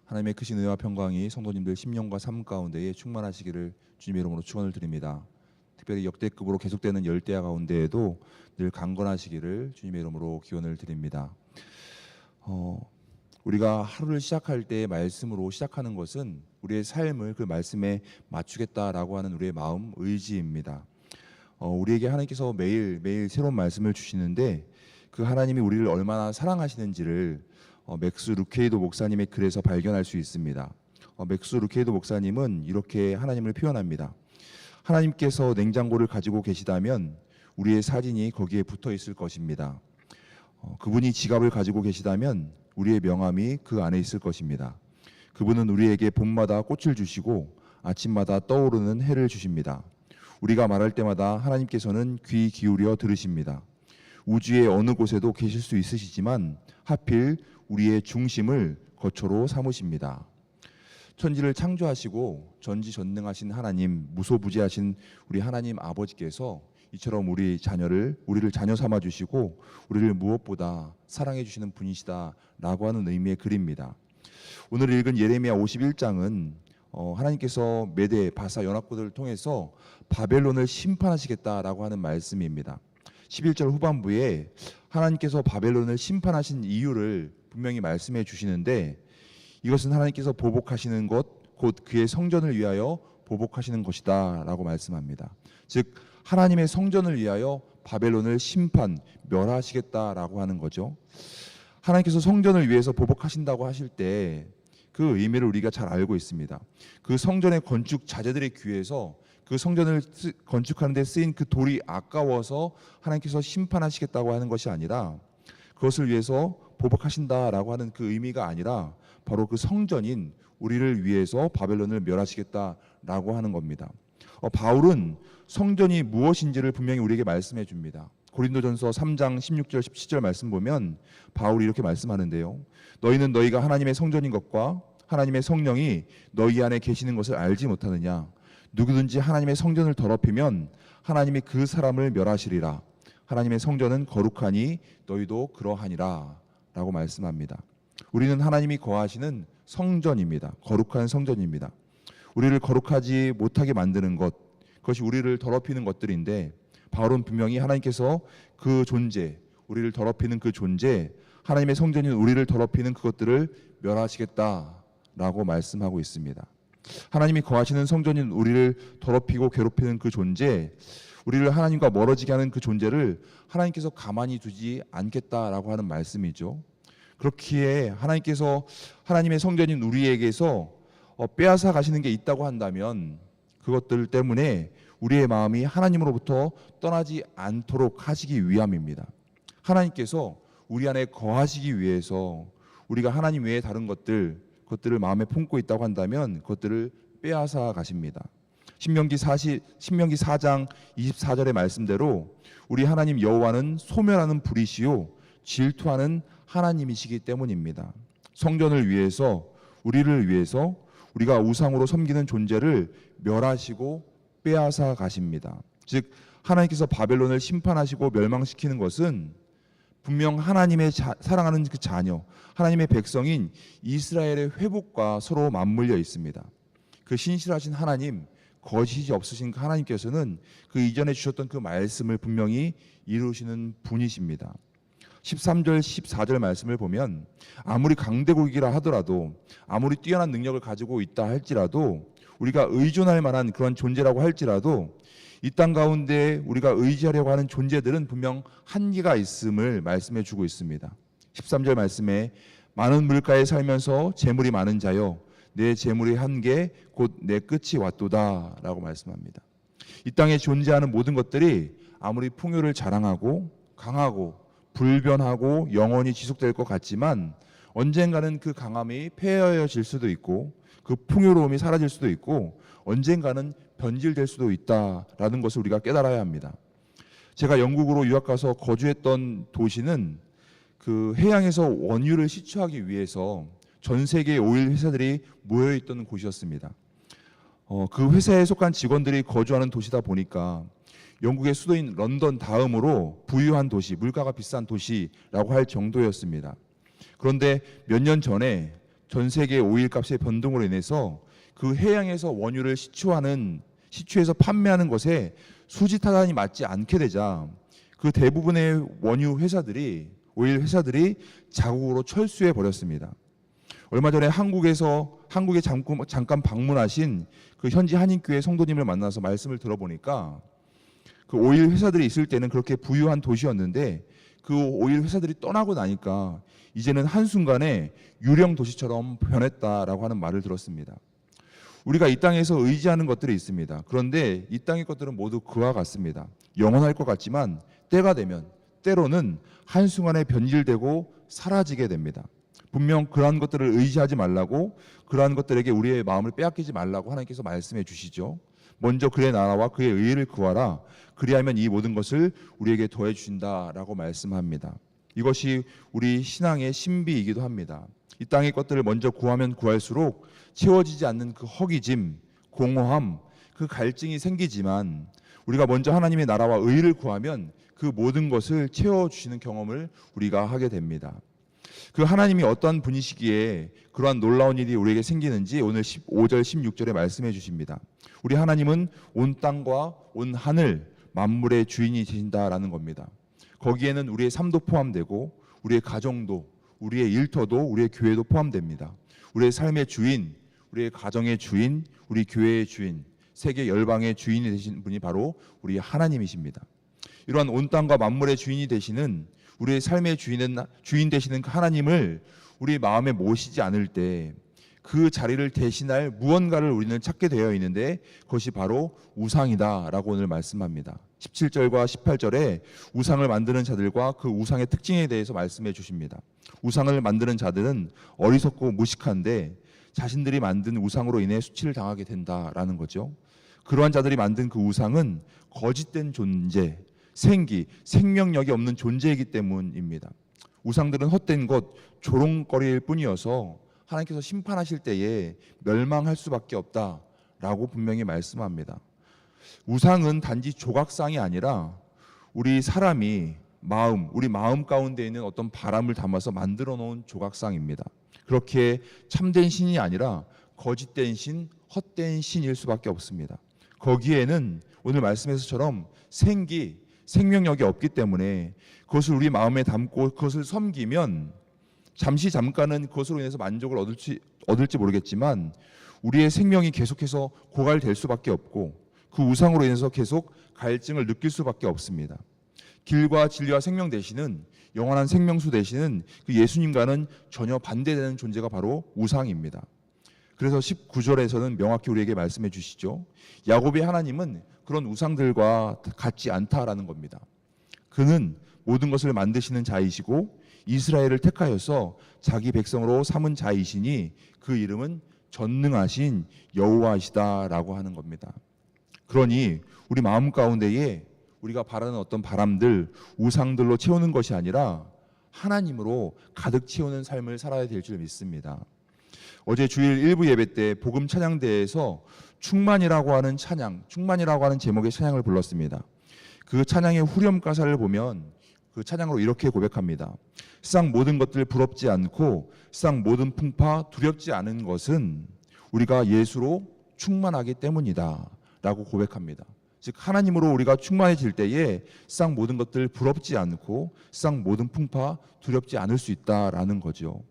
하나님의 크신 은혜와 평강이 성도님들 심령과 삶 가운데에 충만하시기를 주님의 이름으로 축원을 드립니다. 특별히 역대급으로 계속되는 열대야 가운데에도 늘 강건하시기를 주님의 이름으로 기원을 드립니다. 우리가 하루를 시작할 때 말씀으로 시작하는 것은 우리의 삶을 그 말씀에 맞추겠다라고 하는 우리의 마음, 의지입니다. 우리에게 하나님께서 매일 새로운 말씀을 주시는데 그 하나님이 우리를 얼마나 사랑하시는지를 맥스 루케이도 목사님의 글에서 발견할 수 있습니다. 맥스 루케이도 목사님은 이렇게 하나님을 표현합니다. 하나님께서 냉장고를 가지고 계시다면 우리의 사진이 거기에 붙어 있을 것입니다. 그분이 지갑을 가지고 계시다면 우리의 명함이 그 안에 있을 것입니다. 그분은 우리에게 봄마다 꽃을 주시고 아침마다 떠오르는 해를 주십니다. 우리가 말할 때마다 하나님께서는 귀 기울여 들으십니다. 우주의 어느 곳에도 계실 수 있으시지만 하필 우리의 중심을 거처로 삼으십니다. 천지를 창조하시고 전지전능하신 하나님, 무소부지하신 우리 하나님 아버지께서 이처럼 우리를 자녀 삼아 주시고 우리를 무엇보다 사랑해 주시는 분이시다라고 하는 의미의 글입니다. 오늘 읽은 예레미야 51장은 하나님께서 메대, 바사 연합군들을 통해서 바벨론을 심판하시겠다라고 하는 말씀입니다. 11절 후반부에 하나님께서 바벨론을 심판하신 이유를 분명히 말씀해 주시는데 이것은 하나님께서 보복하시는 것, 곧 그의 성전을 위하여 보복하시는 것이다 라고 말씀합니다. 즉 하나님의 성전을 위하여 바벨론을 멸하시겠다라고 하는 거죠. 하나님께서 성전을 위해서 보복하신다고 하실 때 그 의미를 우리가 잘 알고 있습니다. 그 성전의 건축 자재들의 귀해서 그 성전을 건축하는 데 쓰인 그 돌이 아까워서 하나님께서 심판하시겠다고 하는 것이 아니라 그것을 위해서 보복하신다라고 하는 그 의미가 아니라 바로 그 성전인 우리를 위해서 바벨론을 멸하시겠다라고 하는 겁니다. 바울은 성전이 무엇인지를 분명히 우리에게 말씀해 줍니다. 고린도전서 3장 16절 17절 말씀 보면 바울이 이렇게 말씀하는데요. 너희는 너희가 하나님의 성전인 것과 하나님의 성령이 너희 안에 계시는 것을 알지 못하느냐. 누구든지 하나님의 성전을 더럽히면 하나님이 그 사람을 멸하시리라. 하나님의 성전은 거룩하니 너희도 그러하니라 라고 말씀합니다. 우리는 하나님이 거하시는 성전입니다. 거룩한 성전입니다. 우리를 거룩하지 못하게 만드는 것, 그것이 우리를 더럽히는 것들인데 바울은 분명히 하나님께서 그 존재, 우리를 더럽히는 그 존재, 하나님의 성전인 우리를 더럽히는 그것들을 멸하시겠다라고 말씀하고 있습니다. 하나님이 거하시는 성전인 우리를 더럽히고 괴롭히는 그 존재, 우리를 하나님과 멀어지게 하는 그 존재를 하나님께서 가만히 두지 않겠다라고 하는 말씀이죠. 그렇기에 하나님께서 하나님의 성전인 우리에게서 빼앗아 가시는 게 있다고 한다면 그것들 때문에 우리의 마음이 하나님으로부터 떠나지 않도록 하시기 위함입니다. 하나님께서 우리 안에 거하시기 위해서 우리가 하나님 외에 다른 그것들을 마음에 품고 있다고 한다면 그것들을 빼앗아 가십니다. 신명기 4장 24절의 말씀대로 우리 하나님 여호와는 소멸하는 불이시요 질투하는 하나님이시기 때문입니다. 성전을 위해서, 우리를 위해서 우리가 우상으로 섬기는 존재를 멸하시고 빼앗아 가십니다. 즉 하나님께서 바벨론을 심판하시고 멸망시키는 것은 분명 하나님의 사랑하는 그 자녀, 하나님의 백성인 이스라엘의 회복과 서로 맞물려 있습니다. 그 신실하신 하나님, 거짓이 없으신 하나님께서는 그 이전에 주셨던 그 말씀을 분명히 이루시는 분이십니다. 13절 14절 말씀을 보면 아무리 강대국이라 하더라도, 아무리 뛰어난 능력을 가지고 있다 할지라도, 우리가 의존할 만한 그런 존재라고 할지라도 이 땅 가운데 우리가 의지하려고 하는 존재들은 분명 한계가 있음을 말씀해 주고 있습니다. 13절 말씀에 많은 물가에 살면서 재물이 많은 자여 내 재물의 한계 곧 내 끝이 왔도다 라고 말씀합니다. 이 땅에 존재하는 모든 것들이 아무리 풍요를 자랑하고 강하고 불변하고 영원히 지속될 것 같지만 언젠가는 그 강함이 폐허해질 수도 있고 그 풍요로움이 사라질 수도 있고 언젠가는 변질될 수도 있다라는 것을 우리가 깨달아야 합니다. 제가 영국으로 유학 가서 거주했던 도시는 그 해양에서 원유를 시추하기 위해서 전 세계의 오일 회사들이 모여있던 곳이었습니다. 그 회사에 속한 직원들이 거주하는 도시다 보니까 영국의 수도인 런던 다음으로 부유한 도시, 물가가 비싼 도시라고 할 정도였습니다. 그런데 몇 년 전에 전 세계 오일 값의 변동으로 인해서 그 해양에서 원유를 시추해서 판매하는 것에 수지 타산이 맞지 않게 되자 그 대부분의 오일 회사들이 자국으로 철수해 버렸습니다. 얼마 전에 한국에 잠깐 방문하신 그 현지 한인교회 성도님을 만나서 말씀을 들어보니까 그 오일 회사들이 있을 때는 그렇게 부유한 도시였는데 그 오일 회사들이 떠나고 나니까 이제는 한순간에 유령 도시처럼 변했다라고 하는 말을 들었습니다. 우리가 이 땅에서 의지하는 것들이 있습니다. 그런데 이 땅의 것들은 모두 그와 같습니다. 영원할 것 같지만 때가 되면 때로는 한순간에 변질되고 사라지게 됩니다. 분명 그러한 것들을 의지하지 말라고, 그러한 것들에게 우리의 마음을 빼앗기지 말라고 하나님께서 말씀해 주시죠. 먼저 그의 나라와 그의 의를 구하라. 그리하면 이 모든 것을 우리에게 더해 주신다라고 말씀합니다. 이것이 우리 신앙의 신비이기도 합니다. 이 땅의 것들을 먼저 구하면 구할수록 채워지지 않는 그 허기짐, 공허함, 그 갈증이 생기지만 우리가 먼저 하나님의 나라와 의를 구하면 그 모든 것을 채워주시는 경험을 우리가 하게 됩니다. 그 하나님이 어떠한 분이시기에 그러한 놀라운 일이 우리에게 생기는지 오늘 15절 16절에 말씀해 주십니다. 우리 하나님은 온 땅과 온 하늘 만물의 주인이 되신다라는 겁니다. 거기에는 우리의 삶도 포함되고 우리의 가정도, 우리의 일터도, 우리의 교회도 포함됩니다. 우리의 삶의 주인, 우리의 가정의 주인, 우리 교회의 주인, 세계 열방의 주인이 되신 분이 바로 우리 하나님이십니다. 이러한 온 땅과 만물의 주인이 되시는 우리의 삶의 주인 되시는 그 하나님을 우리 마음에 모시지 않을 때 그 자리를 대신할 무언가를 우리는 찾게 되어 있는데 그것이 바로 우상이다라고 오늘 말씀합니다. 17절과 18절에 우상을 만드는 자들과 그 우상의 특징에 대해서 말씀해 주십니다. 우상을 만드는 자들은 어리석고 무식한데 자신들이 만든 우상으로 인해 수치를 당하게 된다라는 거죠. 그러한 자들이 만든 그 우상은 거짓된 존재, 생명력이 없는 존재이기 때문입니다. 우상들은 헛된 것, 조롱거리일 뿐이어서 하나님께서 심판하실 때에 멸망할 수밖에 없다라고 분명히 말씀합니다. 우상은 단지 조각상이 아니라 우리 마음 가운데 있는 어떤 바람을 담아서 만들어 놓은 조각상입니다. 그렇게 참된 신이 아니라 거짓된 신, 헛된 신일 수밖에 없습니다. 거기에는 오늘 말씀에서처럼 생명력이 없기 때문에 그것을 우리 마음에 담고 그것을 섬기면 잠깐은 그것으로 인해서 만족을 얻을지 모르겠지만 우리의 생명이 계속해서 고갈될 수밖에 없고 그 우상으로 인해서 계속 갈증을 느낄 수밖에 없습니다. 길과 진리와 생명 되시는 영원한 생명수 되시는 그 예수님과는 전혀 반대되는 존재가 바로 우상입니다. 그래서 19절에서는 명확히 우리에게 말씀해 주시죠. 야곱의 하나님은 그런 우상들과 같지 않다라는 겁니다. 그는 모든 것을 만드시는 자이시고 이스라엘을 택하여서 자기 백성으로 삼은 자이시니 그 이름은 전능하신 여호와이시다라고 하는 겁니다. 그러니 우리 마음 가운데에 우리가 바라는 어떤 바람들, 우상들로 채우는 것이 아니라 하나님으로 가득 채우는 삶을 살아야 될 줄 믿습니다. 어제 주일 일부 예배 때 복음 찬양대에서 충만이라고 하는 제목의 찬양을 불렀습니다. 그 찬양의 후렴 가사를 보면 그 찬양으로 이렇게 고백합니다. 세상 모든 것들 부럽지 않고 세상 모든 풍파 두렵지 않은 것은 우리가 예수로 충만하기 때문이다 라고 고백합니다. 즉 하나님으로 우리가 충만해질 때에 세상 모든 것들 부럽지 않고 세상 모든 풍파 두렵지 않을 수 있다라는 거죠.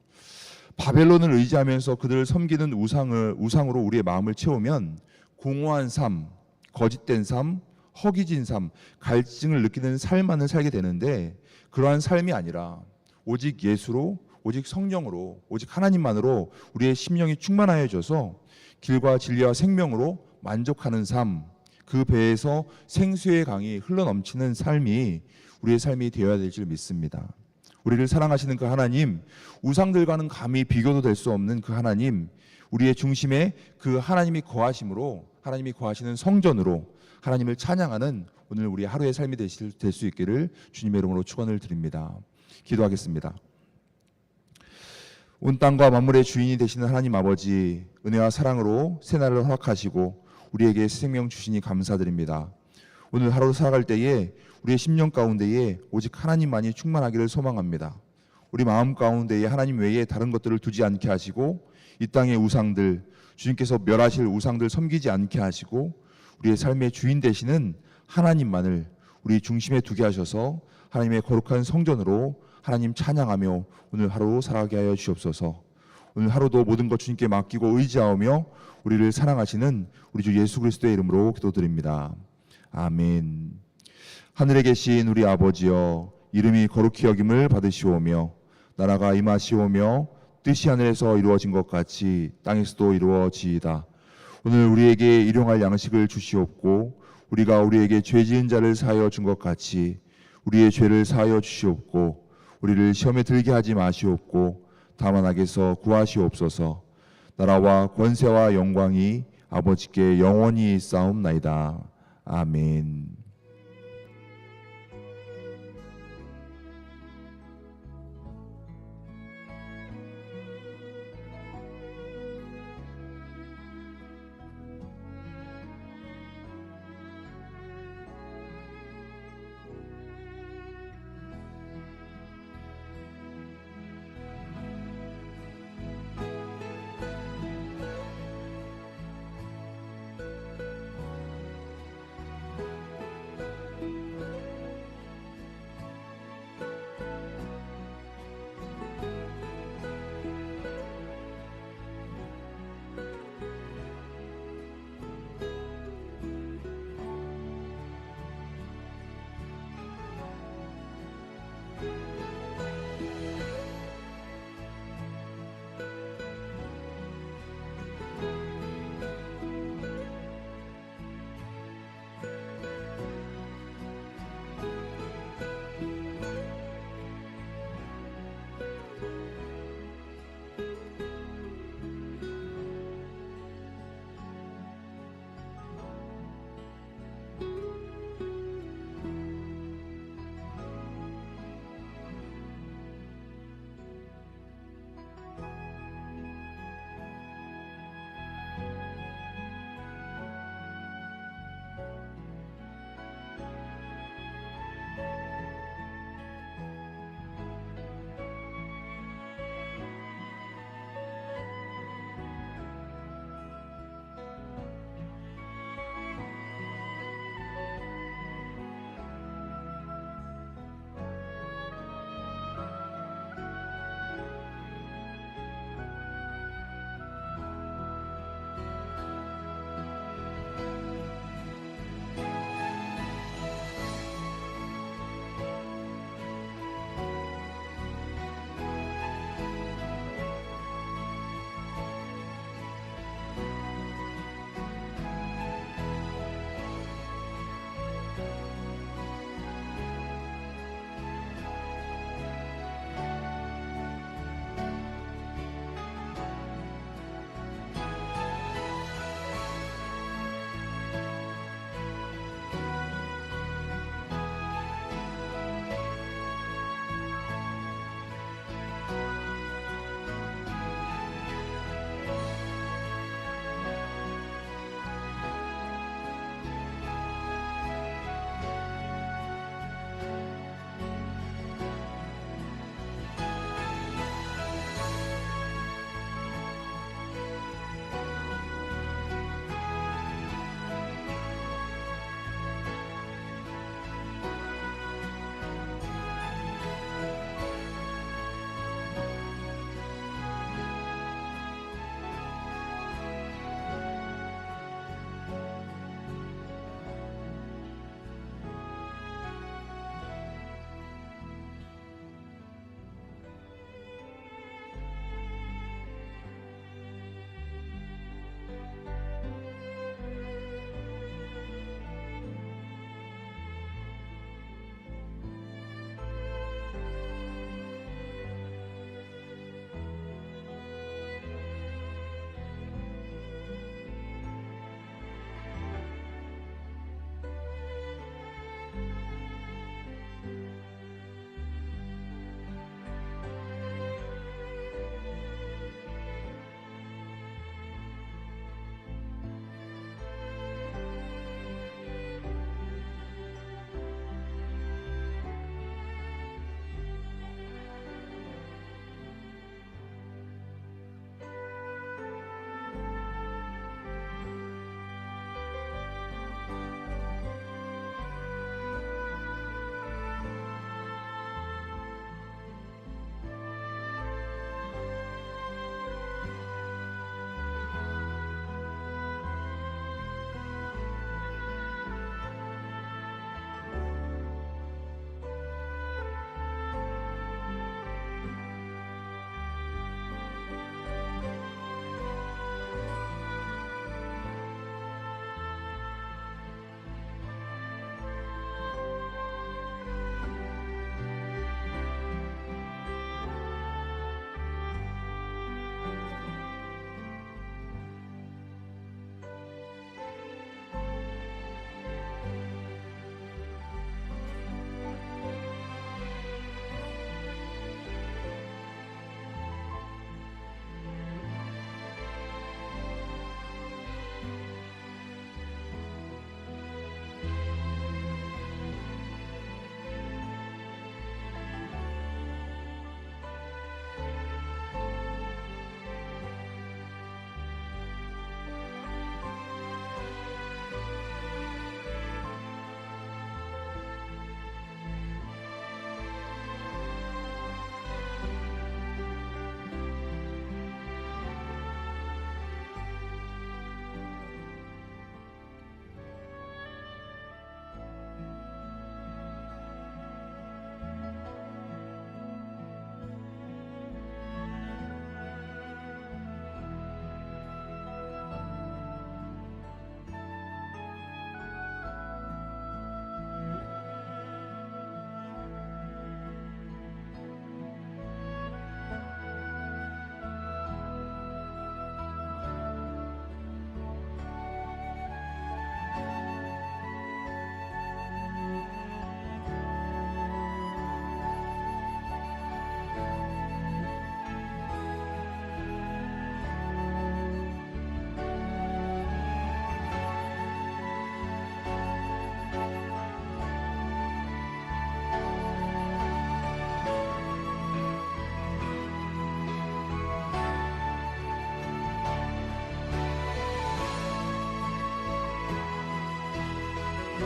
바벨론을 의지하면서 그들을 섬기는 우상으로 우리의 마음을 채우면 공허한 삶, 거짓된 삶, 허기진 삶, 갈증을 느끼는 삶만을 살게 되는데 그러한 삶이 아니라 오직 예수로, 오직 성령으로, 오직 하나님만으로 우리의 심령이 충만하여져서 길과 진리와 생명으로 만족하는 삶, 그 배에서 생수의 강이 흘러넘치는 삶이 우리의 삶이 되어야 될 줄 믿습니다. 우리를 사랑하시는 그 하나님, 우상들과는 감히 비교도 될 수 없는 그 하나님, 우리의 중심에 그 하나님이 거하심으로, 하나님이 거하시는 성전으로 하나님을 찬양하는 오늘 우리 하루의 삶이 될 수 있기를 주님의 이름으로 축원을 드립니다. 기도하겠습니다. 온 땅과 만물의 주인이 되시는 하나님 아버지, 은혜와 사랑으로 새날을 허락하시고 우리에게 생명 주시니 감사드립니다. 오늘 하루 살아갈 때에 우리의 심령 가운데에 오직 하나님만이 충만하기를 소망합니다. 우리 마음 가운데에 하나님 외에 다른 것들을 두지 않게 하시고 이 땅의 우상들, 주님께서 멸하실 우상들 섬기지 않게 하시고 우리의 삶의 주인 되시는 하나님만을 우리 중심에 두게 하셔서 하나님의 거룩한 성전으로 하나님 찬양하며 오늘 하루 살아가게 하여 주옵소서. 오늘 하루도 모든 것 주님께 맡기고 의지하며 우리를 사랑하시는 우리 주 예수 그리스도의 이름으로 기도드립니다. 아멘. 하늘에 계신 우리 아버지여, 이름이 거룩히 여김을 받으시오며 나라가 임하시오며 뜻이 하늘에서 이루어진 것 같이 땅에서도 이루어지이다. 오늘 우리에게 일용할 양식을 주시옵고 우리가 우리에게 죄 지은 자를 사하여 준 것 같이 우리의 죄를 사하여 주시옵고 우리를 시험에 들게 하지 마시옵고 다만 악에서 구하시옵소서. 나라와 권세와 영광이 아버지께 영원히 있사옵나이다. 아멘.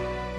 감사합니다.